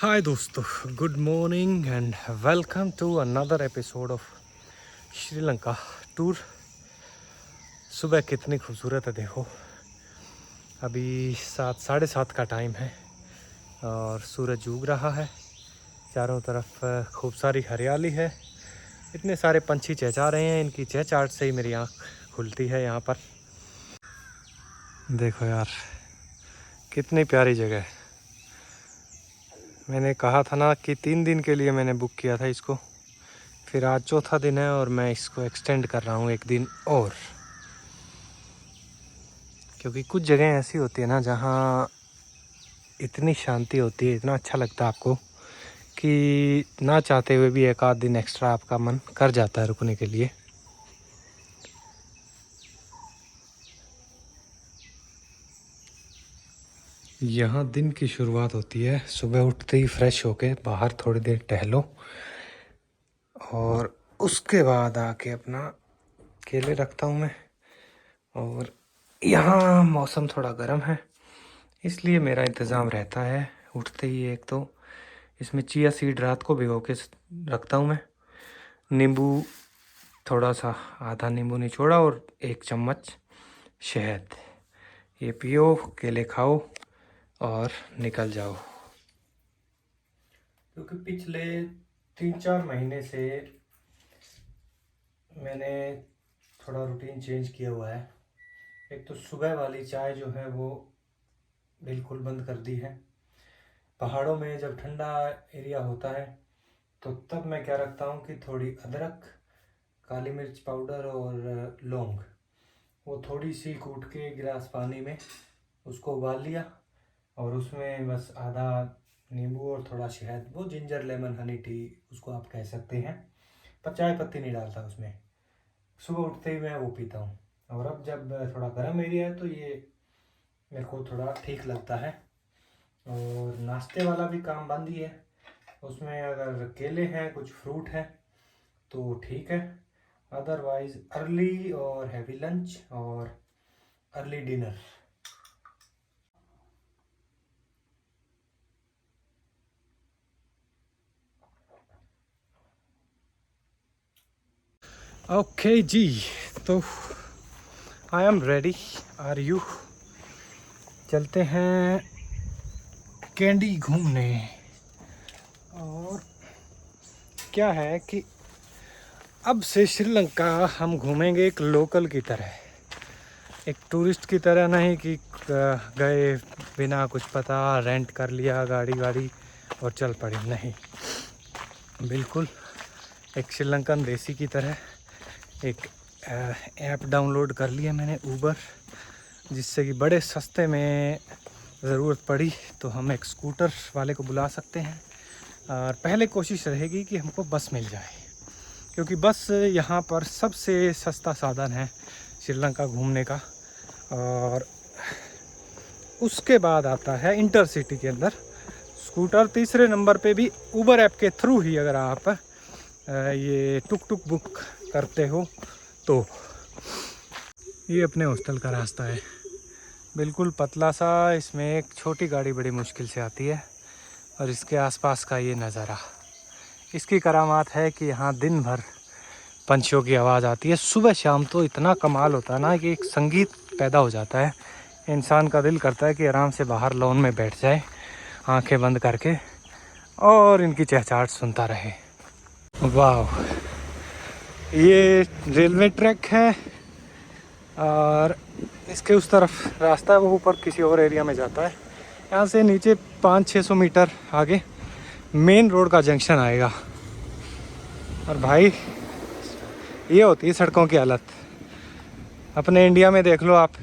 हाय दोस्तों, good morning and welcome to another episode of Sri Lanka tour. सुबह कितनी खूबसूरत है देखो। अभी 7 साढ़े 7 का टाइम है और सूरज उग रहा है। चारों तरफ खूब सारी हरियाली है। इतने सारे पंछी चहचहा रहे हैं, इनकी चहचहाट से ही मेरी आँख खुलती है। यहाँ पर देखो यार, कितनी प्यारी जगह है। मैंने कहा था ना कि 3 दिन के लिए मैंने बुक किया था इसको, फिर आज चौथा दिन है और मैं इसको एक्सटेंड कर रहा हूँ 1 दिन और, क्योंकि कुछ जगह ऐसी होती है ना जहाँ इतनी शांति होती है, इतना अच्छा लगता है आपको कि ना चाहते हुए भी एक आध दिन एक्स्ट्रा आपका मन कर जाता है रुकने के लिए। यहाँ दिन की शुरुआत होती है सुबह उठते ही फ्रेश होके बाहर थोड़ी देर टहलो और उसके बाद आके अपना केले रखता हूँ मैं। और यहाँ मौसम थोड़ा गर्म है इसलिए मेरा इंतज़ाम रहता है उठते ही एक तो इसमें चिया सीड रात को भिगो के रखता हूँ मैं। नींबू थोड़ा सा, आधा नींबू निचोड़ा और 1 चम्मच शहद, ये पियो, केले खाओ और निकल जाओ। क्योंकि पिछले 3-4 महीने से मैंने थोड़ा रूटीन चेंज किया हुआ है। एक तो सुबह वाली चाय जो है वो बिल्कुल बंद कर दी है। पहाड़ों में जब ठंडा एरिया होता है तो तब मैं क्या रखता हूँ कि थोड़ी अदरक, काली मिर्च पाउडर और लौंग, वो थोड़ी सी कूट के गिलास पानी में उसको उबाल लिया और उसमें बस आधा नींबू और थोड़ा शहद, वो जिंजर लेमन हनी टी उसको आप कह सकते हैं, पर चाय पत्ती नहीं डालता उसमें। सुबह उठते ही मैं वो पीता हूँ। और अब जब थोड़ा गर्म एरिया है तो ये मेरे को थोड़ा ठीक लगता है। और नाश्ते वाला भी काम बंद ही है, उसमें अगर केले हैं, कुछ फ्रूट है तो ठीक है, अदरवाइज अर्ली और हैवी लंच और अर्ली डिनर। ओके जी, तो I am ready, are you? चलते हैं कैंडी घूमने। और क्या है कि अब से श्रीलंका हम घूमेंगे एक लोकल की तरह, एक टूरिस्ट की तरह नहीं कि गए बिना कुछ पता, रेंट कर लिया गाड़ी वाड़ी और चल पड़े। नहीं, बिल्कुल एक श्रीलंकन देसी की तरह। एक ऐप डाउनलोड कर लिया मैंने, ऊबर, जिससे कि बड़े सस्ते में ज़रूरत पड़ी तो हम एक स्कूटर वाले को बुला सकते हैं। और पहले कोशिश रहेगी कि हमको बस मिल जाए, क्योंकि बस यहाँ पर सबसे सस्ता साधन है श्रीलंका घूमने का। और उसके बाद आता है इंटरसिटी के अंदर स्कूटर, तीसरे नंबर पे भी ऊबर ऐप के थ्रू ही अगर आप ये टुक टुक बुक करते हो तो। ये अपने हॉस्टल का रास्ता है, बिल्कुल पतला सा, इसमें एक छोटी गाड़ी बड़ी मुश्किल से आती है। और इसके आसपास का ये नज़ारा, इसकी करामात है कि यहाँ दिन भर पंछियों की आवाज़ आती है। सुबह शाम तो इतना कमाल होता है ना कि एक संगीत पैदा हो जाता है। इंसान का दिल करता है कि आराम से बाहर लॉन में बैठ जाए, आंखें बंद करके, और इनकी चहचहाट सुनता रहे। वाह, ये रेलवे ट्रैक है और इसके उस तरफ रास्ता है, वो ऊपर किसी और एरिया में जाता है। यहाँ से नीचे 500-600 मीटर आगे मेन रोड का जंक्शन आएगा। और भाई, ये होती है सड़कों की हालत। अपने इंडिया में देख लो आप,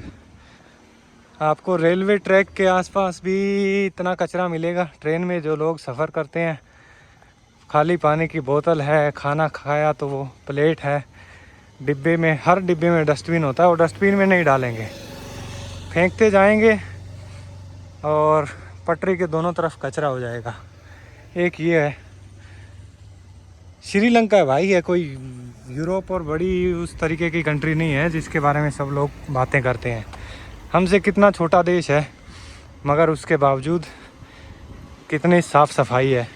आपको रेलवे ट्रैक के आसपास भी इतना कचरा मिलेगा। ट्रेन में जो लोग सफ़र करते हैं, खाली पानी की बोतल है, खाना खाया तो वो प्लेट है, डिब्बे में, हर डिब्बे में डस्टबिन होता है, वो डस्टबिन में नहीं डालेंगे, फेंकते जाएंगे और पटरी के दोनों तरफ कचरा हो जाएगा। एक ये है श्रीलंका भाई, है कोई यूरोप और बड़ी उस तरीके की कंट्री नहीं है जिसके बारे में सब लोग बातें करते हैं। हमसे कितना छोटा देश है, मगर उसके बावजूद कितनी साफ़ सफाई है।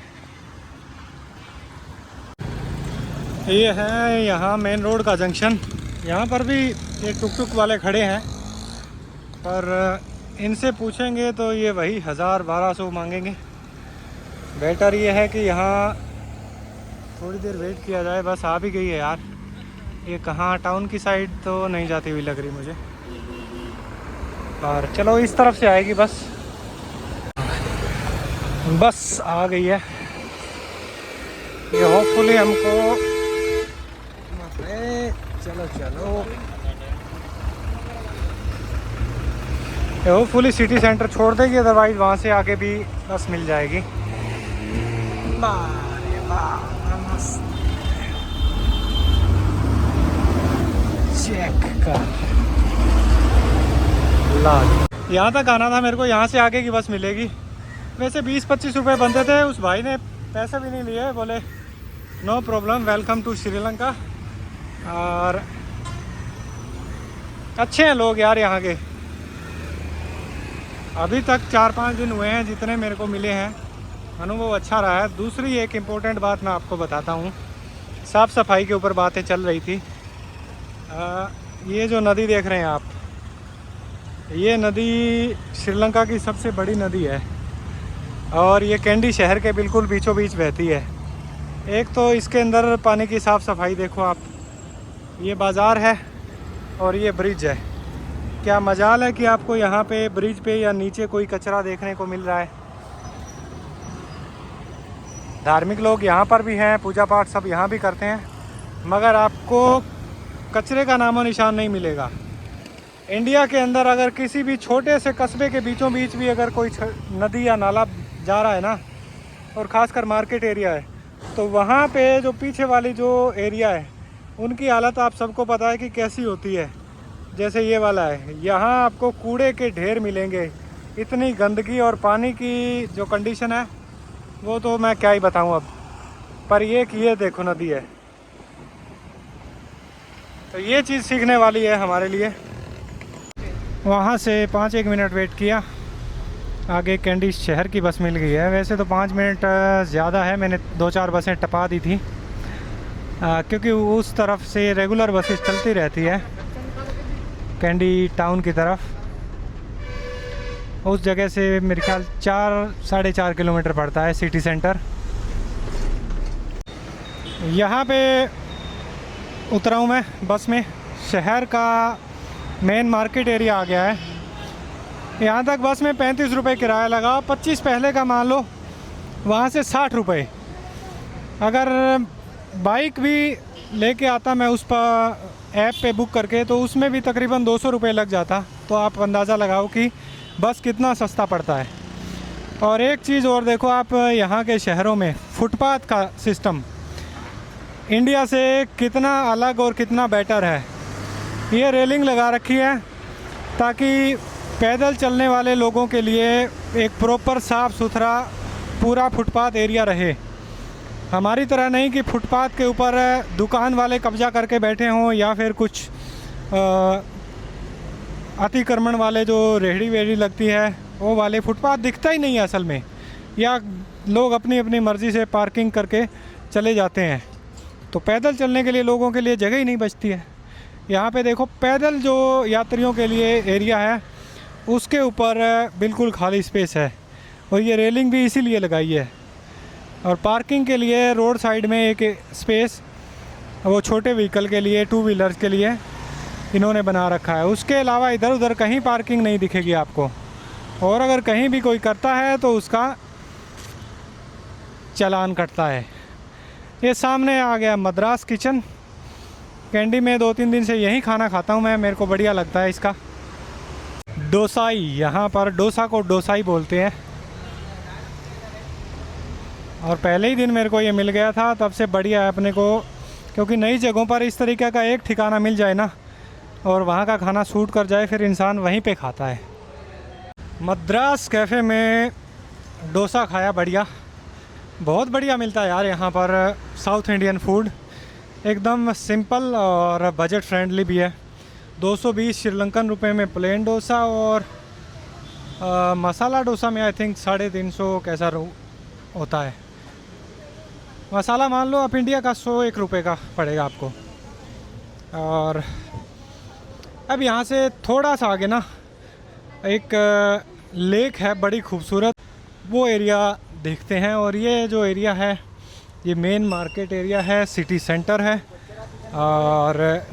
ये है यहाँ मेन रोड का जंक्शन। यहाँ पर भी एक टुक टुक वाले खड़े हैं, पर इनसे पूछेंगे तो ये वही 1000-1200 मांगेंगे। बेटर ये है कि यहाँ थोड़ी देर वेट किया जाए। बस आ भी गई है यार। ये कहाँ, टाउन की साइड तो नहीं जाती हुई लग रही मुझे, और चलो इस तरफ से आएगी बस। बस आ गई है ये, होपफुली हमको। चलो चलो, होपफुली सिटी सेंटर छोड़ देगी, अदरवाइज वहाँ से आके भी बस मिल जाएगी। चेक कर, यहाँ तक आना था मेरे को, यहाँ से आगे की बस मिलेगी। वैसे 20-25 रुपये बनते थे, उस भाई ने पैसे भी नहीं लिए, बोले no problem, welcome to Sri Lanka. और अच्छे हैं लोग यार यहाँ के। अभी तक 4-5 दिन हुए हैं जितने मेरे को मिले हैं, अनुभव अच्छा रहा है। दूसरी एक इम्पोर्टेंट बात मैं आपको बताता हूँ, साफ़ सफाई के ऊपर बातें चल रही थी। ये जो नदी देख रहे हैं आप, ये नदी श्रीलंका की सबसे बड़ी नदी है, और ये कैंडी शहर के बिल्कुल बीचों बीच बहती है। एक तो इसके अंदर पानी की साफ़ सफाई देखो आप, ये बाज़ार है और ये ब्रिज है। क्या मजाल है कि आपको यहाँ पे ब्रिज पे या नीचे कोई कचरा देखने को मिल रहा है। धार्मिक लोग यहाँ पर भी हैं, पूजा पाठ सब यहाँ भी करते हैं, मगर आपको कचरे का नामो निशान नहीं मिलेगा। इंडिया के अंदर अगर किसी भी छोटे से कस्बे के बीचों बीच भी अगर कोई नदी या नाला जा रहा है ना, और ख़ासकर मार्केट एरिया है, तो वहाँ पे जो पीछे वाली जो एरिया है उनकी हालत आप सबको पता है कि कैसी होती है। जैसे ये वाला है, यहाँ आपको कूड़े के ढेर मिलेंगे, इतनी गंदगी, और पानी की जो कंडीशन है वो तो मैं क्या ही बताऊँ अब। पर ये देखो नदी है, तो ये चीज़ सीखने वाली है हमारे लिए। वहाँ से 5-1 मिनट वेट किया, आगे कैंडी शहर की बस मिल गई है। वैसे तो 5 मिनट ज़्यादा है, मैंने 2-4 बसें टपा दी थी, क्योंकि उस तरफ से रेगुलर बसेस चलती रहती है कैंडी टाउन की तरफ। उस जगह से मेरे ख्याल 4-4.5 किलोमीटर पड़ता है सिटी सेंटर। यहाँ पे उतरा हूँ मैं बस में, शहर का मेन मार्केट एरिया आ गया है। यहाँ तक बस में 35 रुपये किराया लगा, 25 पहले का मान लो, वहाँ से 60 रुपये। अगर बाइक भी लेके आता मैं उस पर ऐप पे बुक करके, तो उसमें भी तकरीबन 200 रुपये लग जाता। तो आप अंदाज़ा लगाओ कि बस कितना सस्ता पड़ता है। और एक चीज़ और देखो आप, यहाँ के शहरों में फुटपाथ का सिस्टम इंडिया से कितना अलग और कितना बेटर है। ये रेलिंग लगा रखी है ताकि पैदल चलने वाले लोगों के लिए एक प्रॉपर साफ़ सुथरा पूरा फुटपाथ एरिया रहे। हमारी तरह नहीं कि फुटपाथ के ऊपर दुकान वाले कब्जा करके बैठे हों, या फिर कुछ अतिक्रमण वाले जो रेहड़ी वेहड़ी लगती है वो वाले। फुटपाथ दिखता ही नहीं है असल में, या लोग अपनी अपनी मर्ज़ी से पार्किंग करके चले जाते हैं, तो पैदल चलने के लिए लोगों के लिए जगह ही नहीं बचती है। यहाँ पे देखो, पैदल जो यात्रियों के लिए एरिया है उसके ऊपर बिल्कुल खाली स्पेस है, और ये रेलिंग भी इसीलिए लगाई है। और पार्किंग के लिए रोड साइड में एक स्पेस वो छोटे व्हीकल के लिए, 2 व्हीलर्स के लिए इन्होंने बना रखा है। उसके अलावा इधर उधर कहीं पार्किंग नहीं दिखेगी आपको, और अगर कहीं भी कोई करता है तो उसका चालान कटता है। ये सामने आ गया मद्रास किचन। कैंडी में 2-3 दिन से यही खाना खाता हूँ मैं, मेरे को बढ़िया लगता है इसका। डोसाई, यहाँ पर डोसा को डोसाई बोलते हैं, और पहले ही दिन मेरे को ये मिल गया था, तब से बढ़िया है अपने को। क्योंकि नई जगहों पर इस तरीके का एक ठिकाना मिल जाए ना, और वहाँ का खाना सूट कर जाए, फिर इंसान वहीं पे खाता है। मद्रास कैफ़े में डोसा खाया, बढ़िया, बहुत बढ़िया मिलता है यार यहाँ पर साउथ इंडियन फूड। एकदम सिंपल और बजट फ्रेंडली भी है। 220 श्रीलंकन रुपए में प्लेन डोसा, और मसाला डोसा में आई थिंक 350 कैसा होता है। मसाला मान लो आप इंडिया का 101 रुपये का पड़ेगा आपको। और अब यहाँ से थोड़ा सा आगे ना एक लेक है बड़ी खूबसूरत, वो एरिया देखते हैं। और ये जो एरिया है ये मेन मार्केट एरिया है, सिटी सेंटर है। और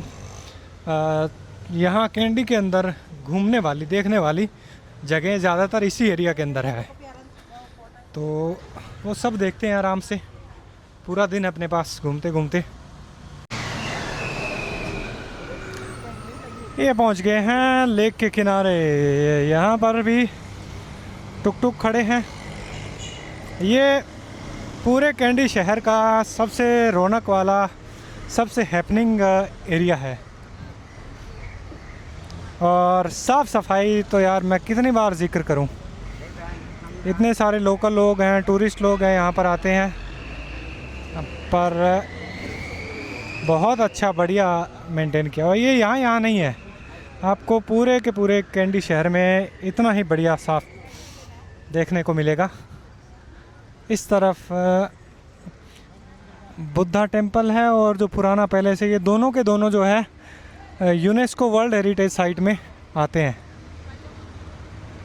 यहाँ कैंडी के अंदर घूमने वाली देखने वाली जगह ज़्यादातर इसी एरिया के अंदर है, तो वो सब देखते हैं आराम से। पूरा दिन अपने पास घूमते घूमते ये पहुंच गए हैं लेक के किनारे। यहाँ पर भी टुक टुक खड़े हैं। ये पूरे कैंडी शहर का सबसे रौनक वाला, सबसे हैपनिंग एरिया है। और साफ़ सफाई तो यार मैं कितनी बार जिक्र करूं। इतने सारे लोकल लोग हैं, टूरिस्ट लोग हैं, यहाँ पर आते हैं, पर बहुत अच्छा बढ़िया मेंटेन किया हुआ। ये यहाँ नहीं है, आपको पूरे के पूरे कैंडी शहर में इतना ही बढ़िया साफ देखने को मिलेगा। इस तरफ बुद्धा टेम्पल है और जो पुराना पैलेस है, ये दोनों के दोनों जो है यूनेस्को वर्ल्ड हेरिटेज साइट में आते हैं।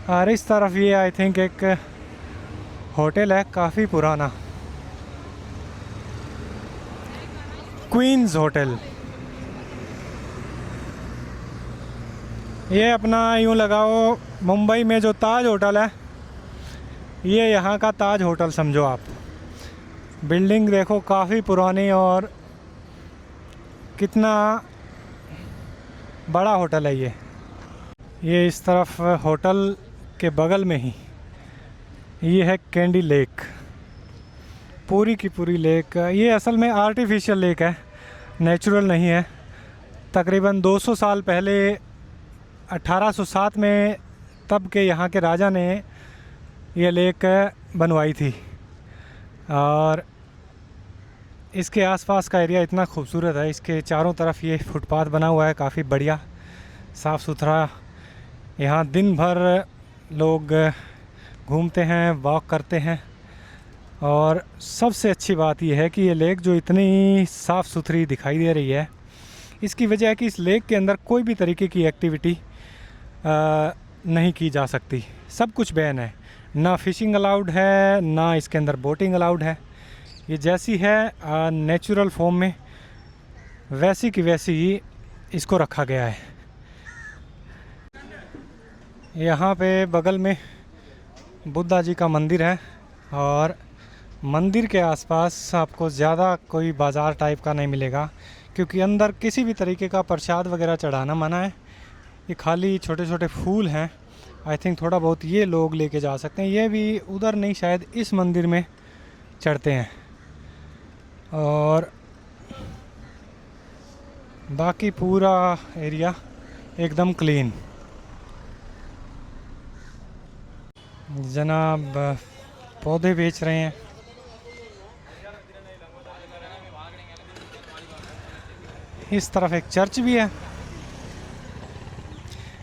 और इस तरफ ये आई थिंक एक होटल है काफ़ी पुराना, क्वींस होटल। ये अपना यूँ लगाओ मुंबई में जो ताज होटल है, ये यहाँ का ताज होटल समझो आप। बिल्डिंग देखो काफ़ी पुरानी और कितना बड़ा होटल है ये इस तरफ होटल के बगल में ही ये है कैंडी लेक, पूरी की पूरी लेक। ये असल में आर्टिफिशियल लेक है, नेचुरल नहीं है। तकरीबन 200 साल पहले 1807 में तब के यहाँ के राजा ने ये लेक बनवाई थी। और इसके आसपास का एरिया इतना खूबसूरत है, इसके चारों तरफ ये फुटपाथ बना हुआ है काफ़ी बढ़िया साफ़ सुथरा। यहाँ दिन भर लोग घूमते हैं, वॉक करते हैं। और सबसे अच्छी बात यह है कि ये लेक जो इतनी साफ़ सुथरी दिखाई दे रही है, इसकी वजह है कि इस लेक के अंदर कोई भी तरीके की एक्टिविटी नहीं की जा सकती। सब कुछ बैन है, ना फ़िशिंग अलाउड है, ना इसके अंदर बोटिंग अलाउड है। ये जैसी है नेचुरल फॉर्म में, वैसी की वैसी ही इसको रखा गया है। यहाँ पे बगल में बुद्धा जी का मंदिर है और मंदिर के आसपास आपको ज़्यादा कोई बाज़ार टाइप का नहीं मिलेगा, क्योंकि अंदर किसी भी तरीके का प्रसाद वगैरह चढ़ाना मना है। ये खाली छोटे छोटे फूल हैं, आई थिंक थोड़ा बहुत ये लोग लेके जा सकते हैं। ये भी उधर नहीं, शायद इस मंदिर में चढ़ते हैं। और बाकी पूरा एरिया एकदम क्लीन। जनाब पौधे बेच रहे हैं। इस तरफ एक चर्च भी है।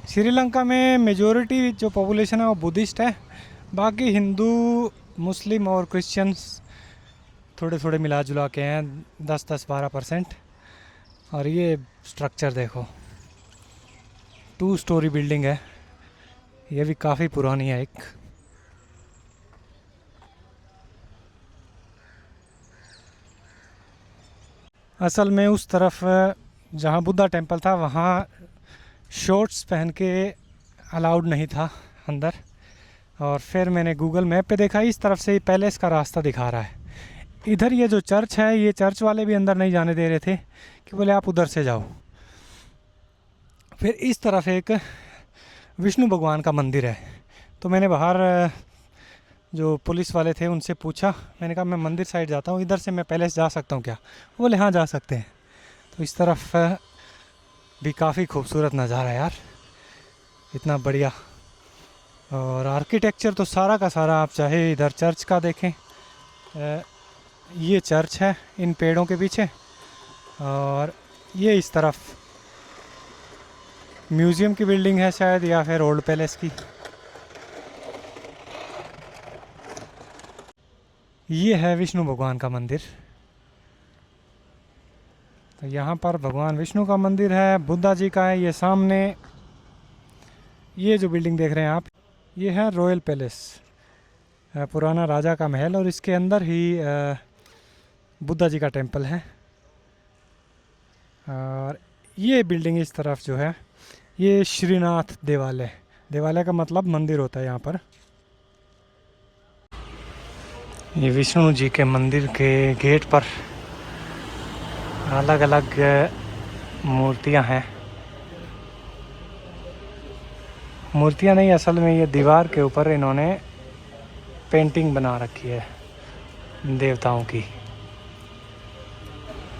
श्रीलंका में मेजॉरिटी जो पॉपुलेशन है वो बुद्धिस्ट है, बाकी हिंदू, मुस्लिम और क्रिश्चियंस थोड़े थोड़े मिला जुला के हैं, 10-12%। और ये स्ट्रक्चर देखो, 2 स्टोरी बिल्डिंग है, ये भी काफ़ी पुरानी है। एक असल में उस तरफ जहाँ बुद्धा टेम्पल था वहाँ शॉर्ट्स पहन के अलाउड नहीं था अंदर। और फिर मैंने गूगल मैप पे देखा, इस तरफ से पैलेस का रास्ता दिखा रहा है। इधर ये जो चर्च है, ये चर्च वाले भी अंदर नहीं जाने दे रहे थे कि बोले आप उधर से जाओ। फिर इस तरफ एक विष्णु भगवान का मंदिर है, तो मैंने बाहर जो पुलिस वाले थे उनसे पूछा, मैंने कहा मैं मंदिर साइड जाता हूँ, इधर से मैं पैलेस जा सकता हूँ क्या? वो बोले हाँ जा सकते हैं। तो इस तरफ भी काफ़ी खूबसूरत नज़ारा है यार, इतना बढ़िया। और आर्किटेक्चर तो सारा का सारा, आप चाहे इधर चर्च का देखें, ये चर्च है इन पेड़ों के पीछे, और ये इस तरफ म्यूज़ियम की बिल्डिंग है शायद, या फिर ओल्ड पैलेस की। ये है विष्णु भगवान का मंदिर। तो यहाँ पर भगवान विष्णु का मंदिर है, बुद्धा जी का है। ये सामने ये जो बिल्डिंग देख रहे हैं आप, ये है रॉयल पैलेस, पुराना राजा का महल, और इसके अंदर ही बुद्धा जी का टेम्पल है। और ये बिल्डिंग इस तरफ जो है, ये श्रीनाथ देवालय, देवालय का मतलब मंदिर होता है यहाँ पर। ये विष्णु जी के मंदिर के गेट पर अलग अलग मूर्तियाँ हैं। मूर्तियाँ नहीं, असल में ये दीवार के ऊपर इन्होंने पेंटिंग बना रखी है देवताओं की।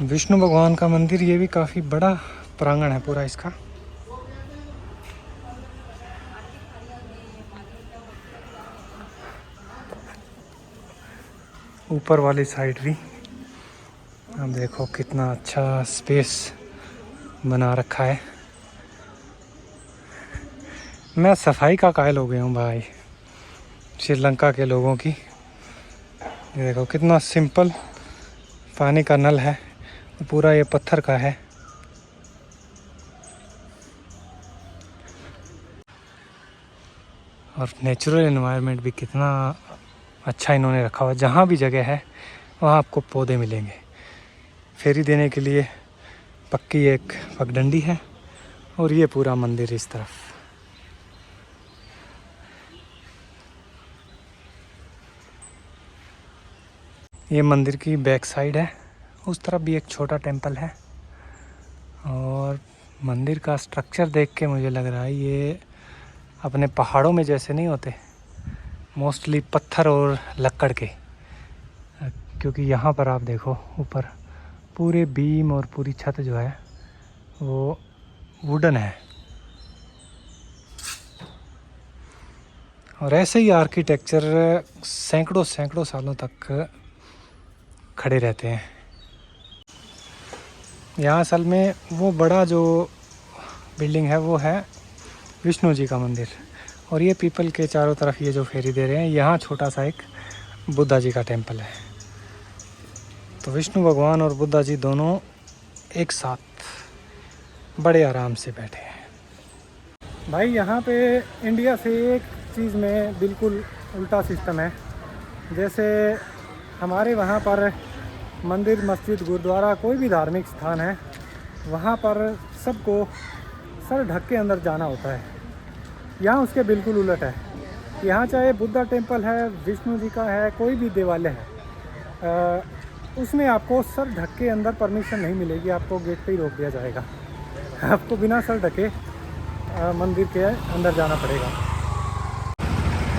विष्णु भगवान का मंदिर, ये भी काफ़ी बड़ा प्रांगण है पूरा इसका। ऊपर वाली साइड भी अब देखो कितना अच्छा स्पेस बना रखा है। मैं सफाई का कायल हो गया हूँ भाई श्रीलंका के लोगों की। ये देखो कितना सिंपल पानी का नल है, पूरा ये पत्थर का है। और नेचुरल एनवायरनमेंट भी कितना अच्छा इन्होंने रखा हुआ। जहाँ भी जगह है वहाँ आपको पौधे मिलेंगे। फेरी देने के लिए पक्की एक पगडंडी है, और ये पूरा मंदिर इस तरफ। ये मंदिर की बैक साइड है, उस तरफ भी एक छोटा टेंपल है। और मंदिर का स्ट्रक्चर देख के मुझे लग रहा है ये अपने पहाड़ों में जैसे नहीं होते, मोस्टली पत्थर और लकड़ के। क्योंकि यहाँ पर आप देखो ऊपर पूरे बीम और पूरी छत जो है वो वुडन है। और ऐसे ही आर्किटेक्चर सैकड़ों सैकड़ों सालों तक खड़े रहते हैं। यहाँ असल में वो बड़ा जो बिल्डिंग है वो है विष्णु जी का मंदिर, और ये पीपल के चारों तरफ ये जो फेरी दे रहे हैं, यहाँ छोटा सा एक बुद्धा जी का टेंपल है। तो विष्णु भगवान और बुद्धा जी दोनों एक साथ बड़े आराम से बैठे हैं। भाई यहाँ पे इंडिया से एक चीज़ में बिल्कुल उल्टा सिस्टम है। जैसे हमारे वहाँ पर मंदिर, मस्जिद, गुरुद्वारा, कोई भी धार्मिक स्थान है, वहाँ पर सबको सर ढक के अंदर जाना होता है। यहाँ उसके बिल्कुल उलट है। यहाँ चाहे बुद्धा टेम्पल है, विष्णु जी का है, कोई भी देवालय है, उसमें आपको सर ढक के अंदर परमिशन नहीं मिलेगी। आपको गेट पे ही रोक दिया जाएगा। आपको बिना सर ढके मंदिर के अंदर जाना पड़ेगा।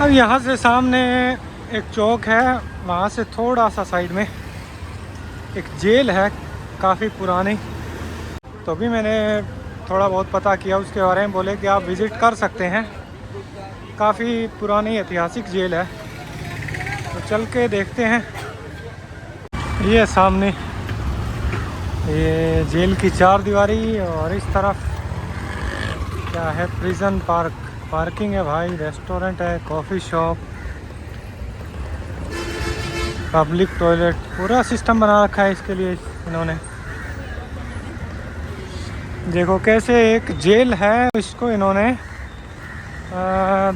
अब यहाँ से सामने एक चौक है, वहाँ से थोड़ा सा साइड में एक जेल है काफ़ी पुरानी। तो भी मैंने थोड़ा बहुत पता किया उसके बारे में, बोले कि आप विज़िट कर सकते हैं। काफ़ी पुरानी ऐतिहासिक जेल है, तो चल के देखते हैं। ये सामने ये जेल की चार दीवारी, और इस तरफ क्या है, प्रिजन पार्किंग है भाई, रेस्टोरेंट है, कॉफ़ी शॉप, पब्लिक टॉयलेट, पूरा सिस्टम बना रखा है इसके लिए इन्होंने। देखो कैसे एक जेल है, इसको इन्होंने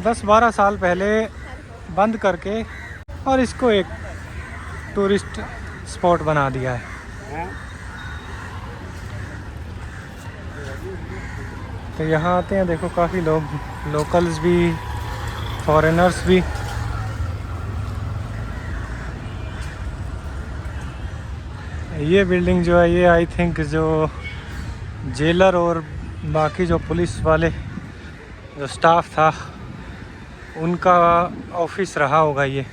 10-12 साल पहले बंद करके और इसको एक टूरिस्ट स्पॉट बना दिया है। तो यहाँ आते हैं, देखो काफ़ी लोग, लोकल्स भी, फॉरेनर्स भी। ये बिल्डिंग जो है, ये आई थिंक जो जेलर और बाकी जो पुलिस वाले जो स्टाफ था उनका ऑफिस रहा होगा। ये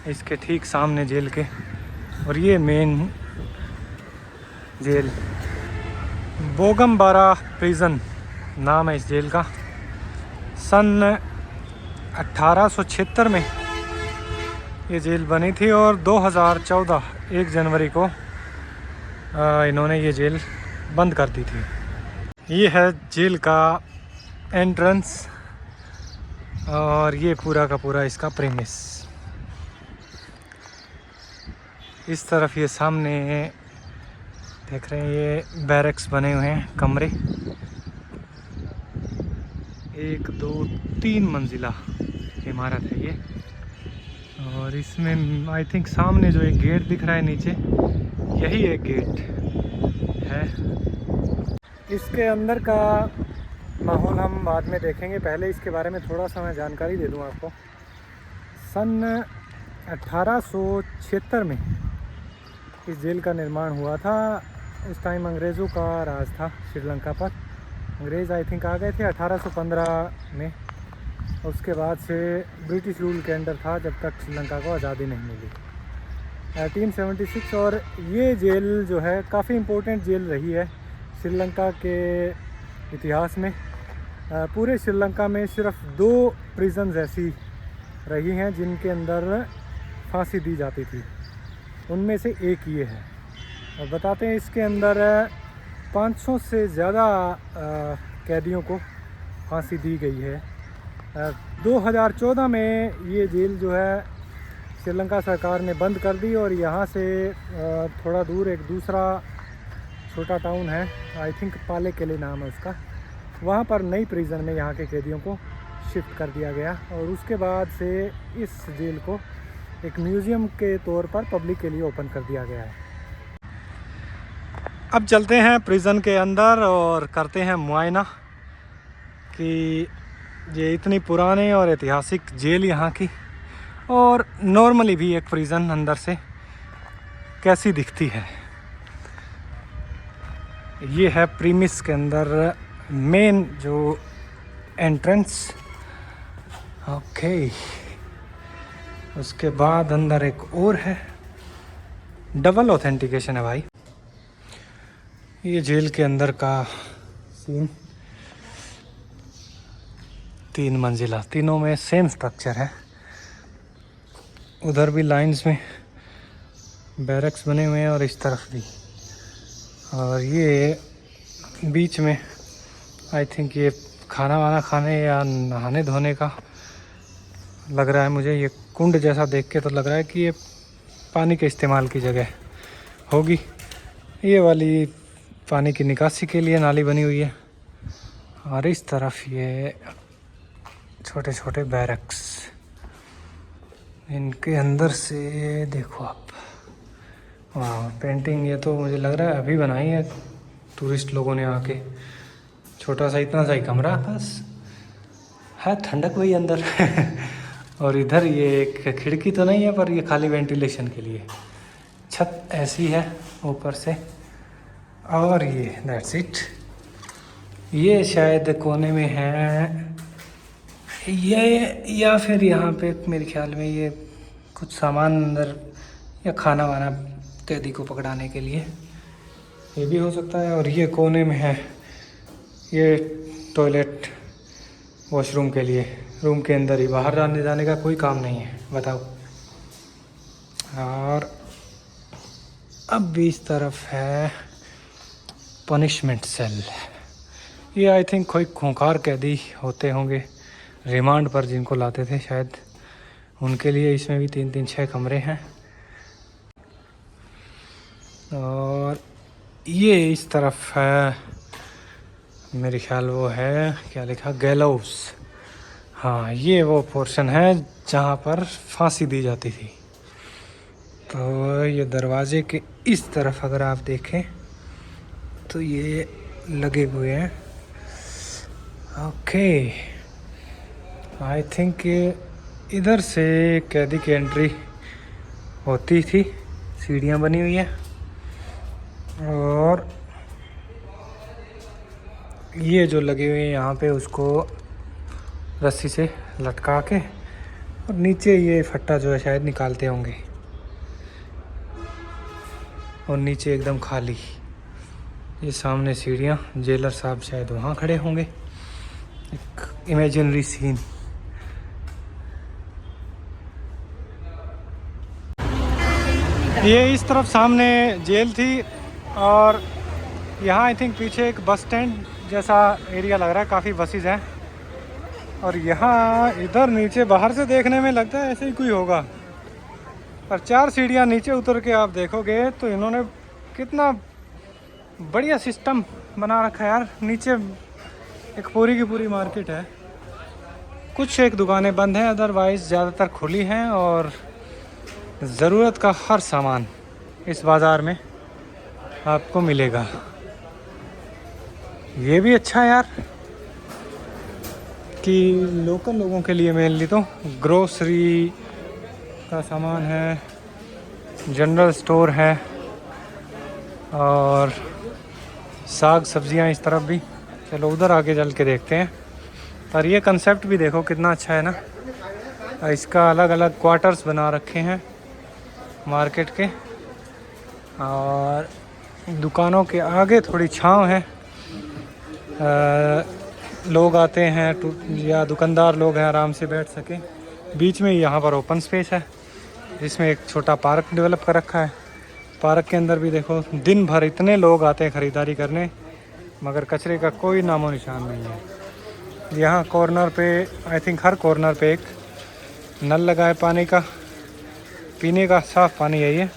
इसके ठीक सामने जेल के, और ये मेन जेल बोगमबारा प्रिजन नाम है इस जेल का। सन 1876 में ये जेल बनी थी, और 2014 1 जनवरी को इन्होंने ये जेल बंद कर दी थी। ये है जेल का एंट्रेंस, और ये पूरा का पूरा इसका प्रीमिस। इस तरफ ये सामने देख रहे हैं, ये बैरक्स बने हुए हैं, कमरे 1 2 3 मंजिला इमारत है ये। और इसमें आई थिंक सामने जो एक गेट दिख रहा है नीचे, यही एक गेट है। इसके अंदर का माहौल हम बाद में देखेंगे, पहले इसके बारे में थोड़ा सा मैं जानकारी दे दूं आपको। सन 1876 में इस जेल का निर्माण हुआ था। उस टाइम अंग्रेज़ों का राज था श्रीलंका पर। अंग्रेज़ आई थिंक आ गए थे 1815 में। उसके बाद से ब्रिटिश रूल के अंडर था जब तक श्रीलंका को आज़ादी नहीं मिली 1876। और ये जेल जो है काफ़ी इम्पोर्टेंट जेल रही है श्रीलंका के इतिहास में। पूरे श्रीलंका में सिर्फ 2 प्रिजन्स ऐसी रही हैं जिनके अंदर फांसी दी जाती थी, उनमें से एक ये है। और बताते हैं इसके अंदर 500 से ज़्यादा कैदियों को फांसी दी गई है। 2014 में ये जेल जो है श्रीलंका सरकार ने बंद कर दी और यहाँ से थोड़ा दूर एक दूसरा छोटा टाउन है, आई थिंक पालेकेले नाम है उसका, वहाँ पर नई प्रिजन में यहाँ के कैदियों को शिफ्ट कर दिया गया। और उसके बाद से इस जेल को एक म्यूज़ियम के तौर पर पब्लिक के लिए ओपन कर दिया गया है। अब चलते हैं प्रिजन के अंदर और करते हैं मुआयना कि ये इतनी पुराने और ऐतिहासिक जेल यहाँ की, और नॉर्मली भी एक प्रिजन अंदर से कैसी दिखती है। ये है प्रीमिस के अंदर मेन जो एंट्रेंस। ओके, उसके बाद अंदर एक और है, डबल ऑथेंटिकेशन है भाई। ये जेल के अंदर का सीन, 3 मंजिला, तीनों में सेम स्ट्रक्चर है। उधर भी लाइंस में बैरक्स बने हुए हैं और इस तरफ भी। और ये बीच में आई थिंक ये खाना वाना खाने या नहाने धोने का लग रहा है मुझे। ये कुंड जैसा देख के तो लग रहा है कि ये पानी के इस्तेमाल की जगह होगी। ये वाली पानी की निकासी के लिए नाली बनी हुई है। और इस तरफ ये छोटे छोटे बैरक्स, इनके अंदर से देखो आप, वाह पेंटिंग। ये तो मुझे लग रहा है अभी बनाई है टूरिस्ट लोगों ने आके। छोटा सा इतना सा ही कमरा, बस है ठंडक वही अंदर और इधर ये एक खिड़की तो नहीं है पर ये खाली वेंटिलेशन के लिए। छत ऐसी है ऊपर से। और ये दैट्स इट। ये शायद कोने में है ये, या फिर यहाँ पे मेरे ख्याल में ये कुछ सामान अंदर या खाना वाना कैदी को पकड़ाने के लिए, ये भी हो सकता है। और ये कोने में है ये टॉयलेट वॉशरूम के लिए, रूम के अंदर ही, बाहर आने जाने का कोई काम नहीं है, बताओ। और अब भी इस तरफ है पनिशमेंट सेल। ये आई थिंक कोई खूंखार कैदी होते होंगे रिमांड पर, जिनको लाते थे शायद, उनके लिए इसमें भी 3-3-6 कमरे हैं। और ये इस तरफ है मेरे ख्याल वो है, क्या लिखा, गैलोव्स। हाँ, ये वो पोर्शन है जहाँ पर फांसी दी जाती थी। तो ये दरवाजे के इस तरफ अगर आप देखें तो ये लगे हुए हैं। ओके, आई थिंक इधर से कैदी की एंट्री होती थी, सीढ़ियाँ बनी हुई हैं। और ये जो लगे हुए हैं यहाँ पे, उसको रस्सी से लटका के, और नीचे ये फट्टा जो है शायद निकालते होंगे। और नीचे एकदम खाली, ये सामने सीढ़ियाँ, जेलर साहब शायद वहाँ खड़े होंगे। एक इमेजिनरी सीन। ये इस तरफ सामने जेल थी और यहाँ आई थिंक पीछे एक बस स्टैंड जैसा एरिया लग रहा है, काफ़ी बसेस हैं। और यहाँ इधर नीचे बाहर से देखने में लगता है ऐसे ही कोई होगा, पर 4 सीढ़ियाँ नीचे उतर के आप देखोगे तो इन्होंने कितना बढ़िया सिस्टम बना रखा है यार। नीचे एक पूरी की पूरी मार्केट है, कुछ एक दुकानें बंद हैं, अदरवाइज़ ज़्यादातर खुली हैं और ज़रूरत का हर सामान इस बाज़ार में आपको मिलेगा। ये भी अच्छा है यार कि लोकल लोगों के लिए मेनली तो ग्रोसरी का सामान है, जनरल स्टोर है और साग सब्जियां इस तरफ भी। चलो उधर आगे चल के देखते हैं। पर ये कंसेप्ट भी देखो कितना अच्छा है ना। इसका अलग अलग क्वार्टर्स बना रखे हैं मार्केट के, और दुकानों के आगे थोड़ी छांव है। लोग आते हैं या दुकानदार लोग हैं आराम से बैठ सकें। बीच में यहाँ पर ओपन स्पेस है जिसमें एक छोटा पार्क डेवलप कर रखा है। पार्क के अंदर भी देखो दिन भर इतने लोग आते हैं ख़रीदारी करने, मगर कचरे का कोई नामो निशान नहीं है। यहाँ कॉर्नर पे आई थिंक हर कॉर्नर पे एक नल लगा है पानी का, पीने का साफ़ पानी है ये।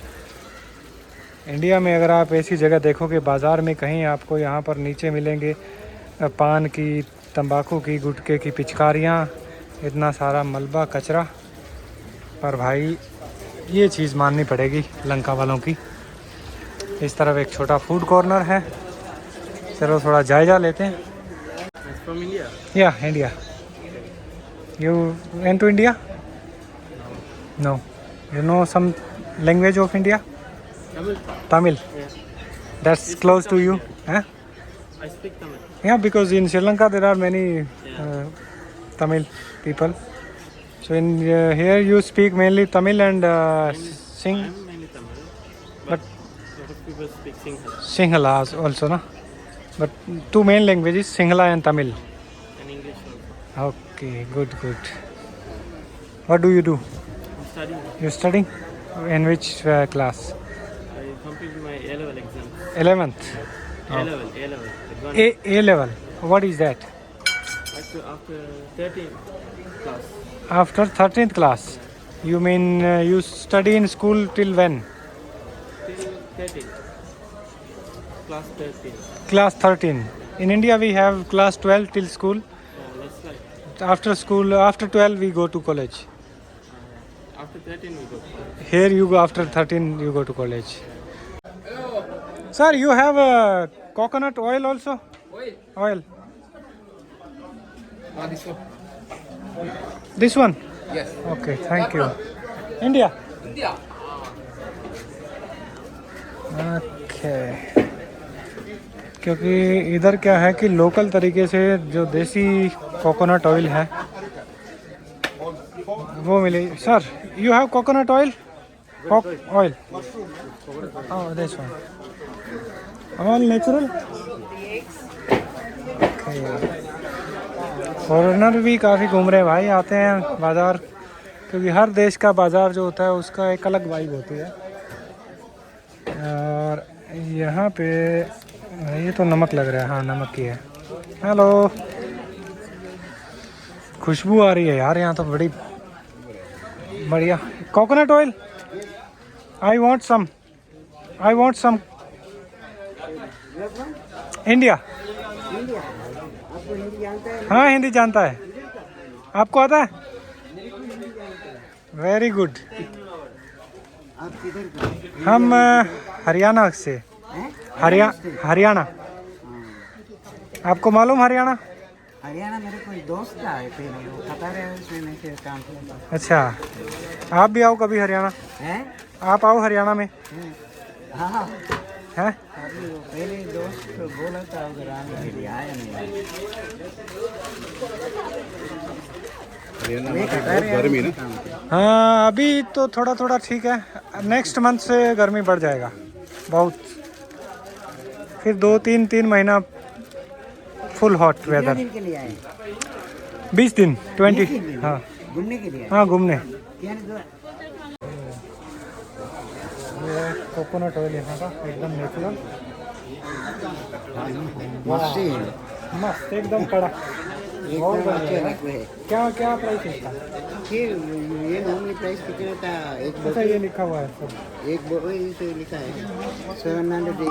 इंडिया में अगर आप ऐसी जगह देखोगे बाज़ार में कहीं, आपको यहाँ पर नीचे मिलेंगे पान की, तंबाकू की, गुटखे की पिचकारियाँ, इतना सारा मलबा कचरा। पर भाई ये चीज़ माननी पड़ेगी लंका वालों की। इस तरफ एक छोटा फूड कॉर्नर है। चलो थोड़ा जायज़ा लेते हैं। From India? या India. You went to India? No. You know some language of India? Tamil? Tamil. Yeah. That's close to you? Huh? I speak Tamil. Yeah, because in Sri Lanka there are many Tamil people. So in here you speak mainly Tamil and sing. I'm mainly Tamil, But lot of people speak Sinhala Sinhala also, na? But two main languages, Sinhala and Tamil. and English also. Okay, good, good. What do you do? I'm studying. You studying? In which class? I completed my A-level exam. 11th. A-level, advanced. A level. What is that? After 13th class. After 13th class. You mean you study in school till when? Till 13th. Class 13. Class 13. In India we have class 12 till school. That's right. After school, after 12 we go to college. After 13 we go to college. Here you go after 13 you go to college. Sir, you have coconut oil also? Oil. This one. This one? Yes. Okay, thank you. India? India. Okay. क्योंकि इधर क्या है कि local तरीके से जो देसी coconut oil है वो मिले। Sir, you have coconut oil? Oil? Oh, this one. All natural? Foreigner भी काफ़ी घूम रहे हैं भाई, आते हैं बाज़ार, क्योंकि हर देश का बाज़ार जो होता है उसका एक अलग वाइब होती है। और यहाँ पे ये तो नमक लग रहा है, हाँ नमक की है। हेलो, खुशबू आ रही है यार यहाँ तो बड़ी बढ़िया। Coconut oil, I want some India. हाँ हिंदी जानता है, आपको आता है? Very good. हम हरियाणा से। हरियाणा। आपको मालूम हरियाणा? हरियाणा मेरे कोई दोस्त था पहले, वो कतार एयरवेज में फिर काम किया था। अच्छा, आप भी आओ कभी हरियाणा। हैं? आप आओ हरियाणा में। हाँ हाँ, हैं? अभी वो पहले दोस्त को बोला था उधर आने के लिए, आया नहीं। गर्मी ना। हाँ अभी तो थोड़ा थोड़ा ठीक है, नेक्स्ट मंथ से गर्मी बढ़ जाएगा बहुत, फिर 2-3 महीना फुल हॉट वेदर। दिन के लिए आए? 20 दिन 20। हाँ घूमने के लिए? हाँ घूमने। यानी ये कोकोनट ऑयल यहाँ का एकदम नेचुरल, मस्त मस्त एकदम कड़ा। बहुत एकदम बढ़िया है। अच्छा है। क्या क्या प्राइस है इसका? फिर ये नॉर्मली प्राइस कितना था? एक अच्छा बोतल, ये लिखा हुआ है सब। एक बोतल इसे लिखा है 780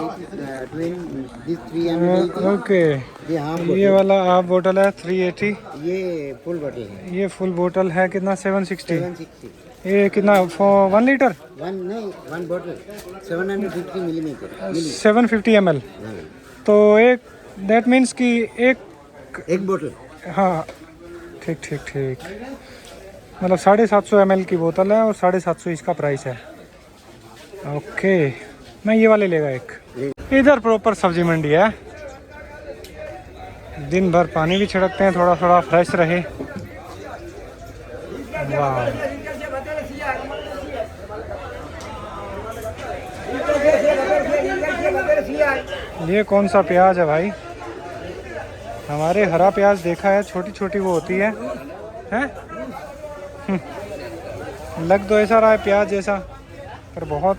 दिस 380। ओके, ये हाफ ये बोतल, वाला हाफ बोतल है 380। ये फुल बोतल है ये फुल बोतल है कितना? 760। 760। ये कितना? 1 लीटर? वन बोतल 750 मिलीमीटर 750 ml। तो एक दैट मीन्स कि एक बोतल। हाँ ठीक ठीक ठीक, मतलब 750 ml की बोतल है और 750 इसका प्राइस है। ओके, मैं ये वाले लेगा एक। इधर प्रॉपर सब्जी मंडी है, दिन भर पानी भी छिड़कते हैं थोड़ा थोड़ा फ्रेश रहे। वाह, ये कौन सा प्याज है भाई? हमारे हरा प्याज देखा है, छोटी छोटी वो होती है, हैं? लग तो ऐसा रहा है प्याज जैसा, पर बहुत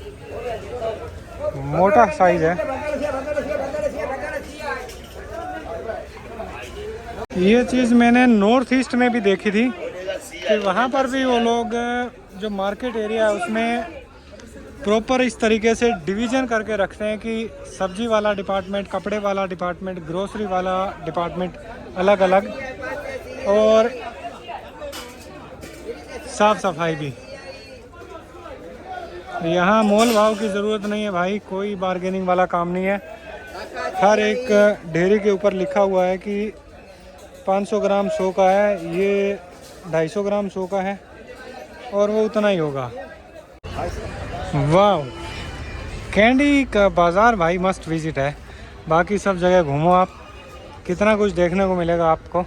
मोटा साइज है। ये चीज़ मैंने नॉर्थ ईस्ट में भी देखी थी कि वहाँ पर भी वो लोग जो मार्केट एरिया है उसमें प्रॉपर इस तरीके से डिवीज़न करके रखते हैं कि सब्जी वाला डिपार्टमेंट, कपड़े वाला डिपार्टमेंट, ग्रोसरी वाला डिपार्टमेंट अलग अलग, और साफ सफाई भी। यहाँ मोल भाव की ज़रूरत नहीं है भाई, कोई बार्गेनिंग वाला काम नहीं है। हर एक ढेरी के ऊपर लिखा हुआ है कि 500 ग्राम 100 का है, ये 250 ग्राम 100 का है, और वो उतना ही होगा। वाह, कैंडी का बाज़ार भाई मस्ट विजिट है। बाकी सब जगह घूमो आप, कितना कुछ देखने को मिलेगा आपको।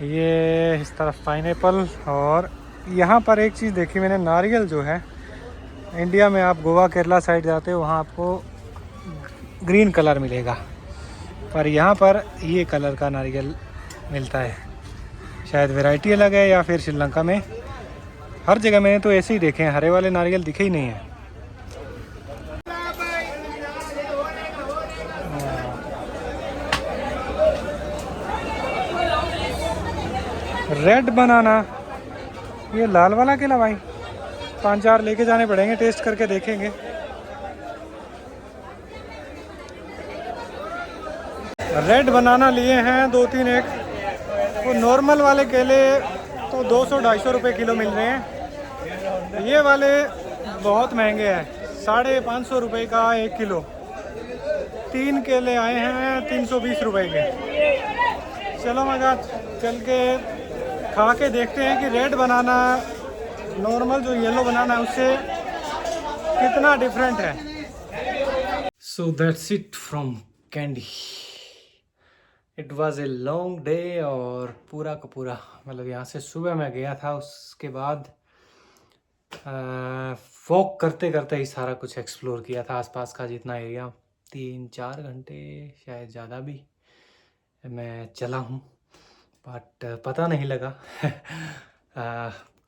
ये इस तरफ पाइनएप्पल, और यहाँ पर एक चीज़ देखी मैंने, नारियल जो है, इंडिया में आप गोवा केरला साइड जाते हो वहाँ आपको ग्रीन कलर मिलेगा, पर यहाँ पर ये कलर का नारियल मिलता है। शायद वैरायटी अलग है, या फिर श्रीलंका में हर जगह मैंने तो ऐसे ही देखे हैं, हरे वाले नारियल दिखे ही नहीं है। रेड बनाना, ये लाल वाला केला भाई, 5-4 लेके जाने पड़ेंगे, टेस्ट करके देखेंगे। रेड बनाना लिए हैं 2-3 एक। वो नॉर्मल वाले केले तो 200-250 रुपये किलो मिल रहे हैं, ये वाले बहुत महंगे हैं, 550 रुपये का 1 किलो। 3 केले आए हैं 320 रुपये के। चलो मगर चल के खा के देखते हैं कि रेड बनाना नॉर्मल जो येलो बनाना है उससे कितना डिफरेंट है। So that's it from candy. It was a long day, और पूरा का पूरा मतलब यहाँ से सुबह मैं गया था, उसके बाद वॉक करते करते ही सारा कुछ एक्सप्लोर किया था, आसपास का जितना एरिया। 3-4 घंटे शायद ज़्यादा भी मैं चला हूँ, बट पता नहीं लगा।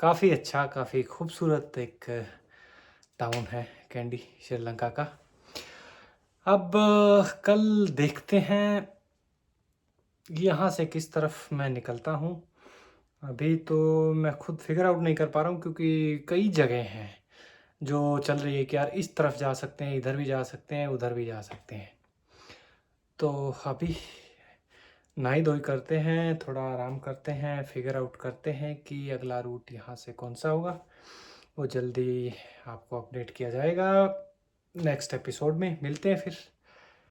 काफ़ी अच्छा, काफ़ी खूबसूरत एक टाउन है कैंडी, श्रीलंका का। अब कल देखते हैं यहाँ से किस तरफ मैं निकलता हूँ। अभी तो मैं खुद फिगर आउट नहीं कर पा रहा हूँ, क्योंकि कई जगह हैं जो चल रही है कि यार इस तरफ जा सकते हैं, इधर भी जा सकते हैं, उधर भी जा सकते हैं। तो अभी नहाई धोई करते हैं, थोड़ा आराम करते हैं, फिगर आउट करते हैं कि अगला रूट यहाँ से कौन सा होगा। वो जल्दी आपको अपडेट किया जाएगा। नेक्स्ट एपिसोड में मिलते हैं फिर।